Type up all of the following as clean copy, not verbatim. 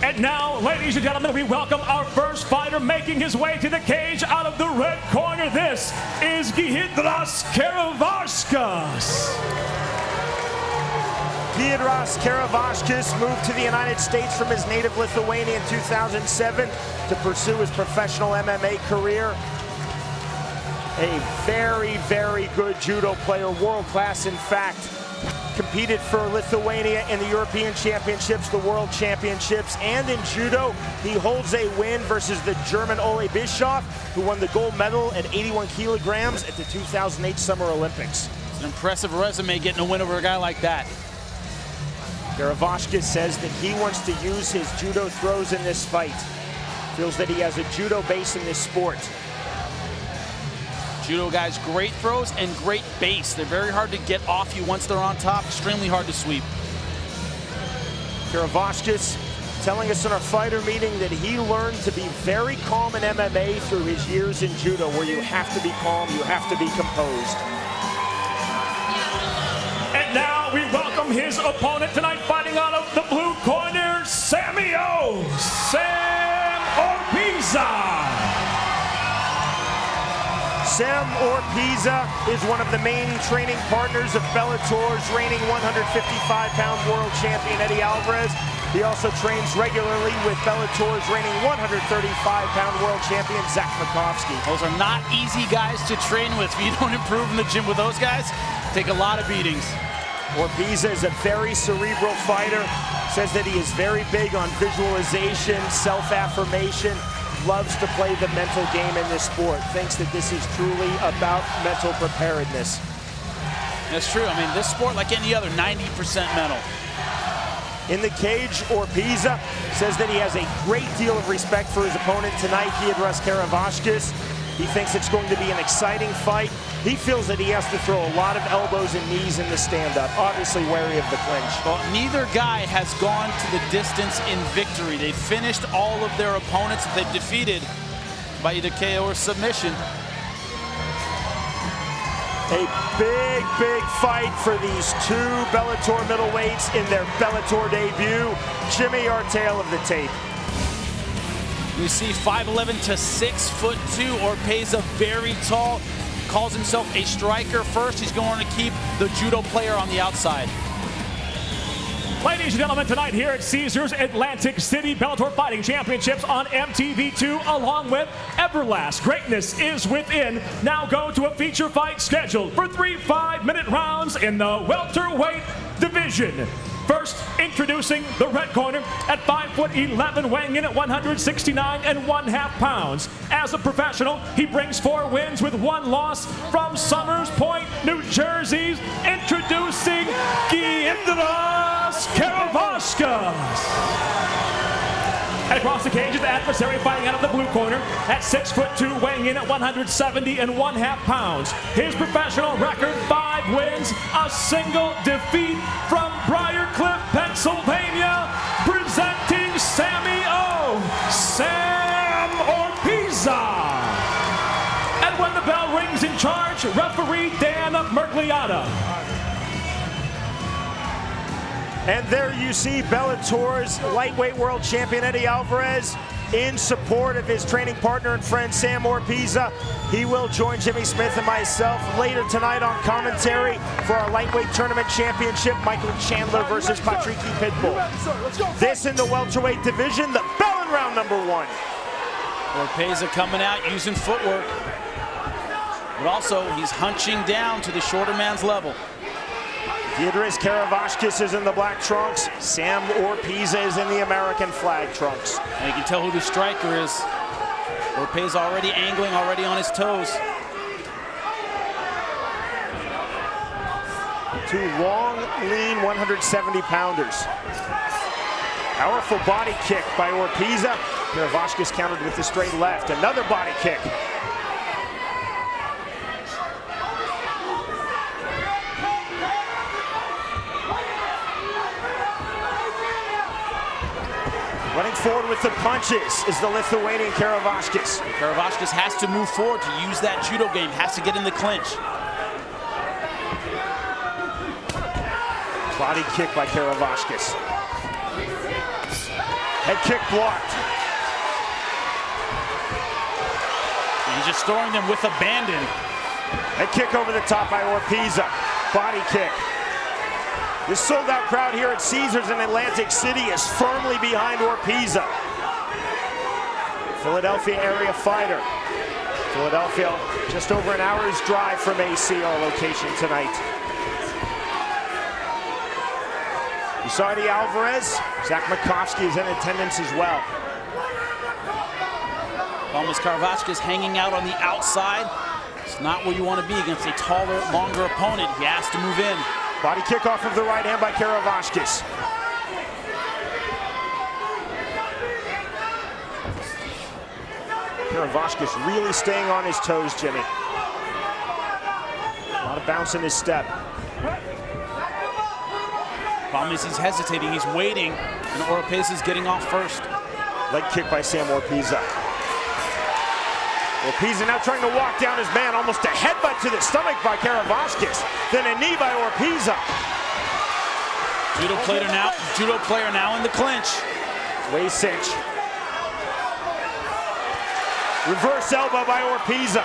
And now, ladies and gentlemen, we welcome our first fighter making his way to the cage out of the red corner. This is Giedrius Karavackas. Giedrius Karavackas moved to the United States from his native Lithuania in 2007 to pursue his professional MMA career. A very, very good judo player, world class in fact. Competed for Lithuania in the European Championships, the World Championships, and in judo, he holds a win versus the German Oropeza, who won the gold medal at 81 kilograms at the 2008 Summer Olympics. It's an impressive resume getting a win over a guy like that. Karavackas says that he wants to use his judo throws in this fight. Feels that he has a judo base in this sport. Judo guys, great throws and great base. They're very hard to get off you once they're on top, extremely hard to sweep. Karavackas telling us in our fighter meeting that he learned to be very calm in MMA through his years in judo, where you have to be calm, you have to be composed. And now we welcome his opponent tonight, fighting out of the blue corner, Sam Oropeza. Sam Oropeza is one of the main training partners of Bellator's reigning 155-pound world champion Eddie Alvarez. He also trains regularly with Bellator's reigning 135-pound world champion Zach Makovsky. Those are not easy guys to train with. If you don't improve in the gym with those guys, take a lot of beatings. Oropeza is a very cerebral fighter. Says that he is very big on visualization, self-affirmation. Loves to play the mental game in this sport. Thinks that this is truly about mental preparedness. That's true. I mean, this sport, like any other, 90% mental. In the cage, Oropeza says that he has a great deal of respect for his opponent tonight, Giedrius Karavackas. He thinks it's going to be an exciting fight. He feels that he has to throw a lot of elbows and knees in the stand-up, obviously wary of the clinch. Well, neither guy has gone to the distance in victory. They've finished all of their opponents that they've defeated by either KO or submission. A big, big fight for these two Bellator middleweights in their Bellator debut. Jimmy, our tale of the tape. You see 5'11" to 6'2", Oropeza very tall. Calls himself a striker first. He's going to keep the judo player on the outside. Ladies and gentlemen, tonight here at Caesars Atlantic City Bellator Fighting Championships on MTV2, along with Everlast. Greatness is within. Now go to a feature fight scheduled for 3 5-minute rounds in the welterweight division. First, introducing the red corner at 5'11", weighing in at 169.5 pounds. As a professional, he brings 4 wins with 1 loss from Somers Point, New Jersey. Introducing Giedrius Karavackas. And across the cage is the adversary fighting out of the blue corner at 6'2", weighing in at 170.5 pounds. His professional record, 5 wins, a single defeat from Briarcliff, Pennsylvania, presenting Sam Oropeza. And when the bell rings, in charge, referee Dan Mergliata. And there you see Bellator's lightweight world champion Eddie Alvarez in support of his training partner and friend Sam Oropeza. He will join Jimmy Smith and myself later tonight on commentary for our lightweight tournament championship, Michael Chandler versus Patricky Pitbull. This in the welterweight division, the bell in round number 1. Oropeza coming out using footwork, but also he's hunching down to the shorter man's level. Giedrius Karavackas is in the black trunks. Sam Oropeza is in the American flag trunks. And you can tell who the striker is. Oropeza already angling, already on his toes. 2 long, lean 170-pounders. Powerful body kick by Oropeza. Karavackas countered with the straight left. Another body kick. Running forward with the punches is the Lithuanian Karavackas. Karavackas has to move forward to use that judo game, has to get in the clinch. Body kick by Karavackas. Head kick blocked. And he's just throwing them with abandon. Head kick over the top by Oropeza. Body kick. This sold-out crowd here at Caesars in Atlantic City is firmly behind Oropeza. Philadelphia area fighter. Philadelphia, just over an hour's drive from AC, our location tonight. You saw Eddie Alvarez. Zach Makovsky is in attendance as well. Almost Karavackas hanging out on the outside. It's not where you want to be against a taller, longer opponent. He has to move in. Body kick off of the right hand by Karavackas. Karavackas really staying on his toes, Jimmy. A lot of bounce in his step. Problem is he's hesitating, he's waiting, and Oropeza is getting off first. Leg kick by Sam Oropeza. Oropeza now trying to walk down his man, almost a headbutt to the stomach by Karavackas, then a knee by Oropeza. Judo player now in the clinch. Way cinch. Reverse elbow by Oropeza.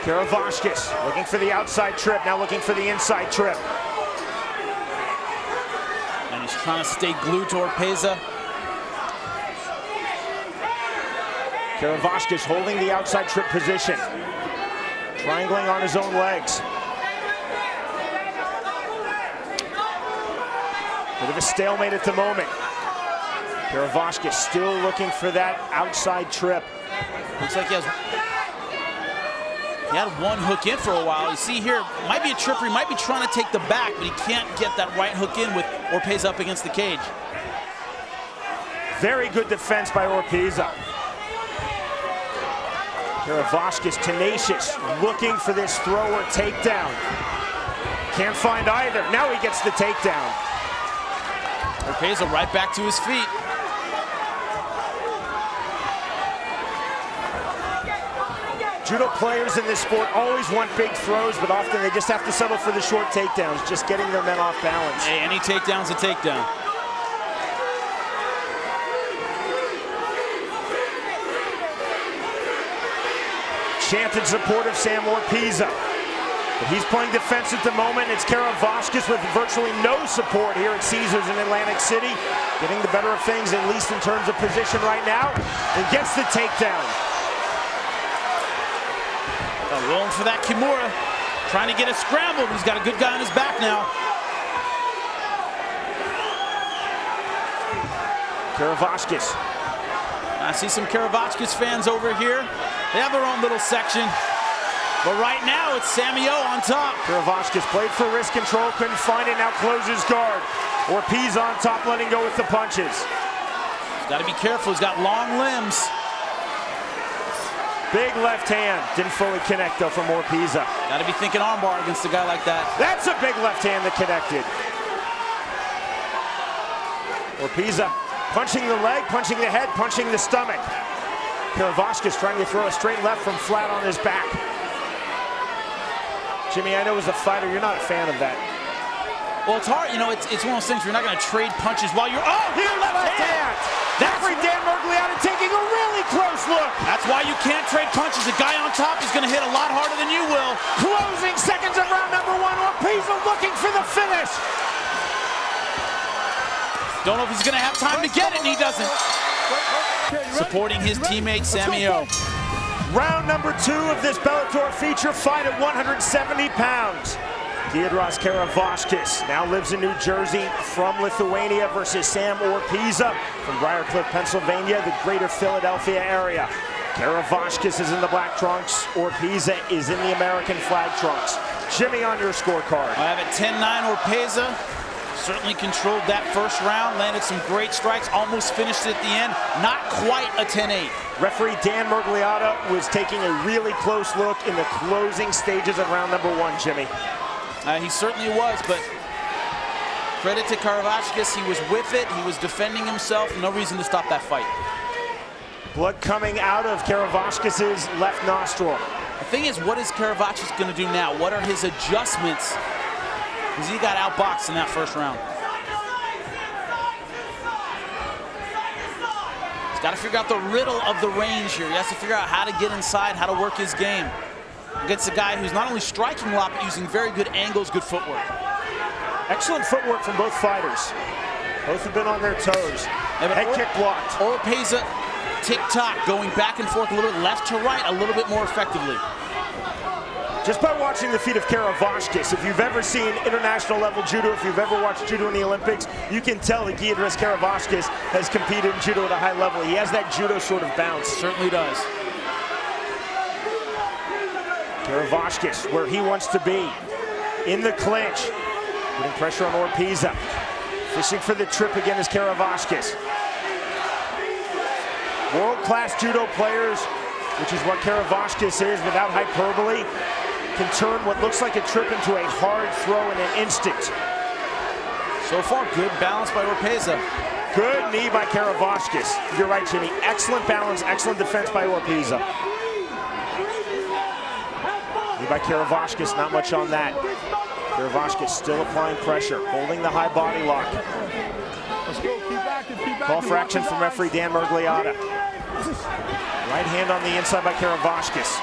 Karavackas looking for the outside trip, now looking for the inside trip. And he's trying to stay glued to Oropeza. Karavackas holding the outside trip position. Triangling on his own legs. Bit of a stalemate at the moment. Karavackas still looking for that outside trip. Looks like he had one hook in for a while. You see here, might be a tripper. He might be trying to take the back, but he can't get that right hook in with Oropeza up against the cage. Very good defense by Oropeza. Karavackas tenacious, looking for this throw or takedown. Can't find either. Now he gets the takedown. Oropeza right back to his feet. Judo players in this sport always want big throws, but often they just have to settle for the short takedowns, just getting their men off balance. Hey, any takedown's a takedown. Chanted support of Sam Oropeza. But he's playing defense at the moment. It's Karavackas with virtually no support here at Caesars in Atlantic City. Getting the better of things, at least in terms of position right now, and gets the takedown. Rolling for that Kimura. Trying to get a scramble, but he's got a good guy on his back now. Karavackas. I see some Karavackas fans over here. They have their own little section. But right now, it's Samio on top. Karavackas played for wrist control, couldn't find it, now closes guard. Oropeza on top, letting go with the punches. He's got to be careful, he's got long limbs. Big left hand, didn't fully connect though from Oropeza. Got to be thinking armbar against a guy like that. That's a big left hand that connected. Oropeza punching the leg, punching the head, punching the stomach. Karavackas trying to throw a straight left from flat on his back. Jimmy, I know as a fighter, you're not a fan of that. Well, it's hard, you know, it's one of those things where you're not going to trade punches while you're, oh, here, left hand! Referee Dan Mergliotta taking a really close look. That's why you can't trade punches. The guy on top is going to hit a lot harder than you will. Closing seconds of round number one. Oropeza looking for the finish. Don't know if he's going to have time to get it, and he doesn't. Supporting his teammate, Samio. Round number two of this Bellator feature fight at 170 pounds. Giedrius Karavackas now lives in New Jersey, from Lithuania, versus Sam Oropeza from Briarcliff, Pennsylvania, the greater Philadelphia area. Karavackas is in the black trunks. Oropeza is in the American flag trunks. Jimmy, on your scorecard. I have it 10-9 Oropeza. Certainly controlled that first round, landed some great strikes, almost finished it at the end. Not quite a 10-8. Referee Dan Mergliotta was taking a really close look in the closing stages of round number one, Jimmy. He certainly was, but credit to Karavackas, he was with it, he was defending himself, no reason to stop that fight. Blood coming out of Karavackas' left nostril. The thing is, what is Karavackas going to do now? What are his adjustments? Because he got outboxed in that first round. He's got to figure out the riddle of the range here. He has to figure out how to get inside, how to work his game against a guy who's not only striking a lot, but using very good angles, good footwork. Excellent footwork from both fighters. Both have been on their toes. Head kick blocked. Oropeza, tick-tock, going back and forth a little bit left to right, a little bit more effectively. Just by watching the feet of Karavackas, if you've ever seen international level judo, if you've ever watched judo in the Olympics, you can tell that Giedrius Karavackas has competed in judo at a high level. He has that judo sort of bounce. Certainly does. Karavackas, where he wants to be, in the clinch, putting pressure on Oropeza. Fishing for the trip again is Karavackas. World-class judo players, which is what Karavackas is without hyperbole, can turn what looks like a trip into a hard throw in an instant. So far, good balance by Oropeza. Good knee by Karavackas. You're right, Jimmy. Excellent balance, excellent defense by Oropeza. Knee by Karavackas, not much on that. Karavackas still applying pressure, holding the high body lock. Let's go, keep active, keep active. Call for action from referee Dan Mergliotta. Right hand on the inside by Karavackas.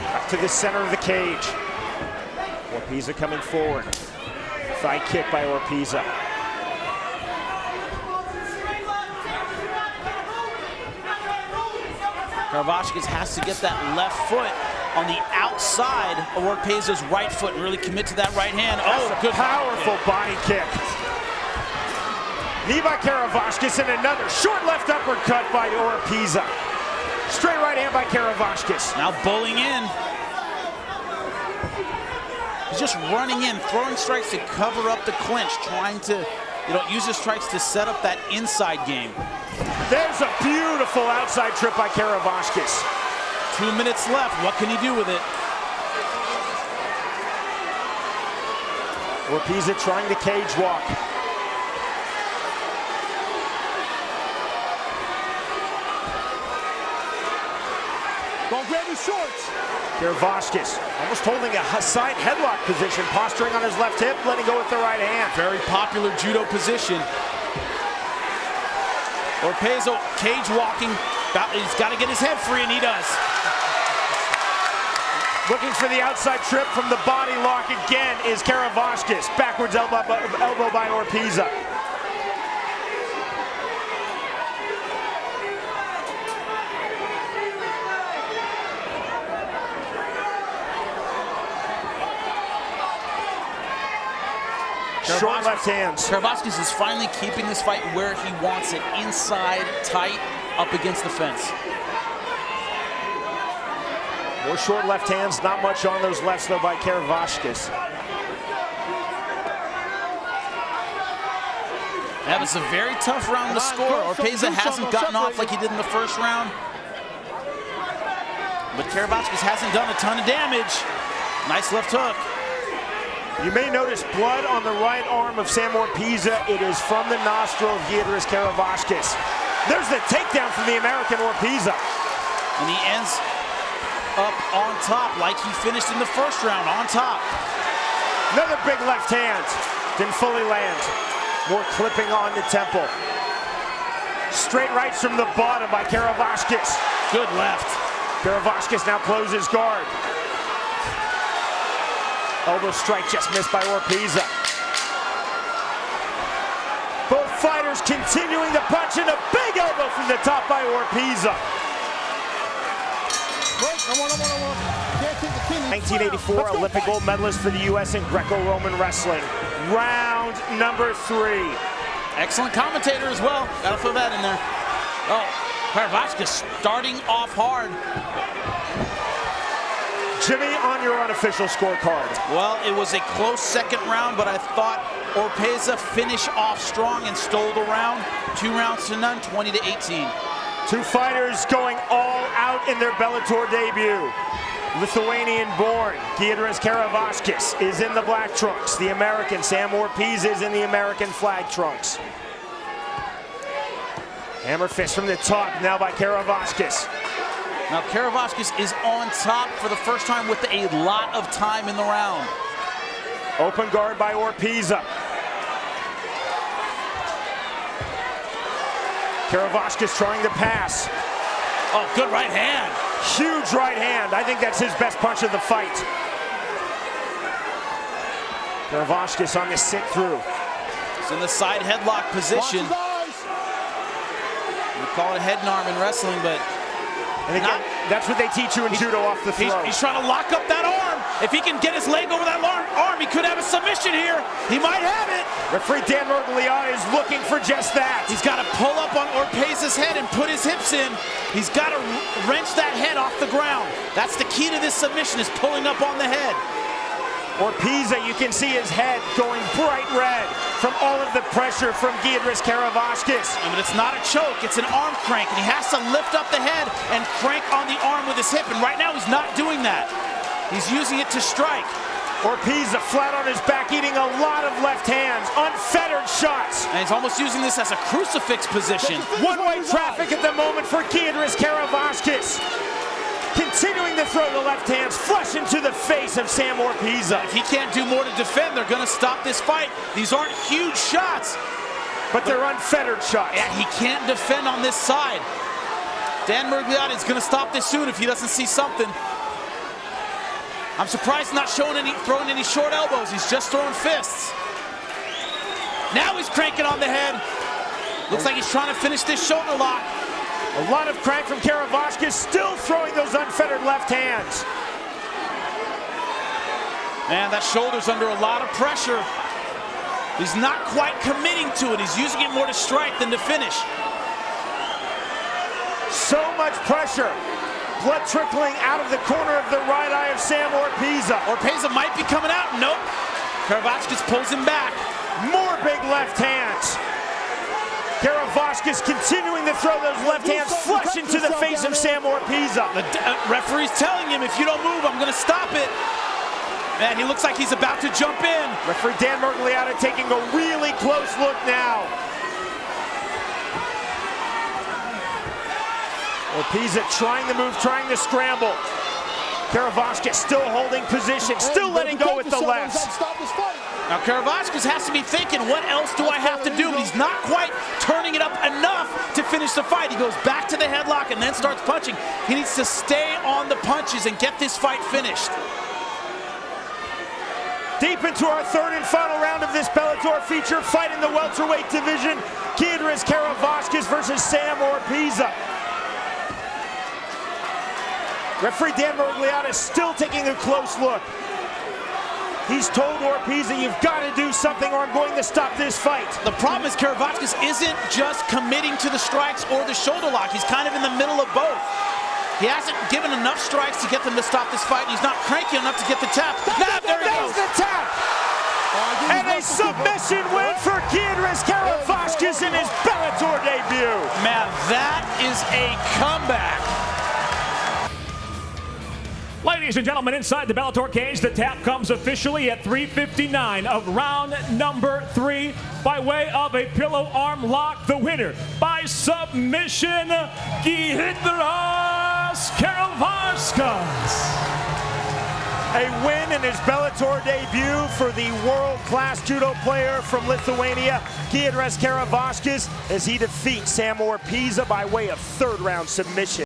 Back to the center of the cage. Oropeza coming forward. Thigh kick by Oropeza. Karavackas has to get that left foot on the outside of Oropeza's right foot and really commit to that right hand. Oh, good powerful body kick. Knee by Karavackas and another short left uppercut by Oropeza. Straight right hand by Karavackas. Now bowling in. He's just running in, throwing strikes to cover up the clinch, trying to, use his strikes to set up that inside game. There's a beautiful outside trip by Karavackas. 2 minutes left. What can he do with it? Oropeza trying to cage walk. Don't grab his shorts. Karavackas almost holding a side headlock position, posturing on his left hip, letting go with the right hand. Very popular judo position. Oropeza cage walking. He's got to get his head free, and he does. Looking for the outside trip from the body lock again is Karavackas. Backwards elbow by Oropeza. Short left hands. Karavackas is finally keeping this fight where he wants it, inside, tight, up against the fence. More short left hands, not much on those lefts though by Karavackas. That was a very tough round to score. Oropeza hasn't gotten off like he did in the first round. But Karavackas hasn't done a ton of damage. Nice left hook. You may notice blood on the right arm of Sam Oropeza. It is from the nostril of Giedrius Karavackas. There's the takedown from the American Oropeza. And he ends up on top like he finished in the first round, on top. Another big left hand. Didn't fully land. More clipping on the temple. Straight rights from the bottom by Karavackas. Good left. Karavackas now closes guard. Elbow strike just missed by Oropeza. Both fighters continuing to punch, and a big elbow from the top by Oropeza. 1984 Olympic gold medalist for the U.S. in Greco-Roman wrestling. Round number 3. Excellent commentator as well. Gotta throw that in there. Oh, Karavackas starting off hard. Jimmy, on your unofficial scorecard. Well, it was a close second round, but I thought Oropeza finished off strong and stole the round. 2 rounds to none, 20-18. Two fighters going all out in their Bellator debut. Lithuanian-born Giedrius Karavackas is in the black trunks. The American Sam Oropeza is in the American flag trunks. Hammer fist from the top now by Karavackas. Now Karavackas is on top for the first time with a lot of time in the round. Open guard by Oropeza. Karavackas trying to pass. Oh, good right hand. Huge right hand. I think that's his best punch of the fight. Karavackas on the sit through. He's in the side headlock position. We call it a head and arm in wrestling, but and again, that's what they teach you in judo off the throw. He's trying to lock up that arm. If he can get his leg over that arm, he could have a submission here. He might have it. Referee Dan Mergliata is looking for just that. He's got to pull up on Oropeza's head and put his hips in. He's got to wrench that head off the ground. That's the key to this submission, is pulling up on the head. Oropeza, you can see his head going bright red from all of the pressure from Giedrius Karavackas. But it's not a choke, it's an arm crank, and he has to lift up the head and crank on the arm with his hip, and right now he's not doing that. He's using it to strike. Oropeza flat on his back, eating a lot of left hands, unfettered shots. And he's almost using this as a crucifix position. One-way traffic at the moment for Giedrius Karavackas. Continuing to throw the left hands flush into the face of Sam Oropeza. If he can't do more to defend, they're going to stop this fight. These aren't huge shots, but they're unfettered shots. Yeah, he can't defend on this side. Dan Mergliata is going to stop this soon if he doesn't see something. I'm surprised he's not throwing any short elbows. He's just throwing fists. Now he's cranking on the head. Looks like he's trying to finish this shoulder lock. A lot of crank from Karavackas, still throwing those unfettered left hands. Man, that shoulder's under a lot of pressure. He's not quite committing to it. He's using it more to strike than to finish. So much pressure. Blood trickling out of the corner of the right eye of Sam Oropeza. Oropeza might be coming out. Nope. Karavackas pulls him back. More big left hands. Karavackas continuing to throw those left hands flush into the face of Sam Oropeza. The referee's telling him, if you don't move, I'm going to stop it. Man, he looks like he's about to jump in. Referee Dan Mergliata taking a really close look now. Oropeza trying to move, trying to scramble. Karavackas still holding position, still letting go with the lefts. Now Karavackas has to be thinking, what else do I have to do? But he's not quite turning it up enough to finish the fight. He goes back to the headlock and then starts punching. He needs to stay on the punches and get this fight finished. Deep into our third and final round of this Bellator feature fight in the welterweight division, Giedrius Karavackas versus Sam Oropeza. Referee Dan Mergliata is still taking a close look. He's told Oropeza, you've got to do something or I'm going to stop this fight. The problem is Karavackas isn't just committing to the strikes or the shoulder lock. He's kind of in the middle of both. He hasn't given enough strikes to get them to stop this fight. He's not cranky enough to get the tap. There he goes. The tap. And a submission win for Giedrius Karavackas in his Bellator debut. Man, that is a comeback. Ladies and gentlemen, inside the Bellator cage, the tap comes officially at 3:59 of round number 3 by way of a pillow arm lock. The winner by submission, Giedrius Karavackas. A win in his Bellator debut for the world-class judo player from Lithuania, Giedrius Karavackas, as he defeats Sam Oropeza by way of third-round submission.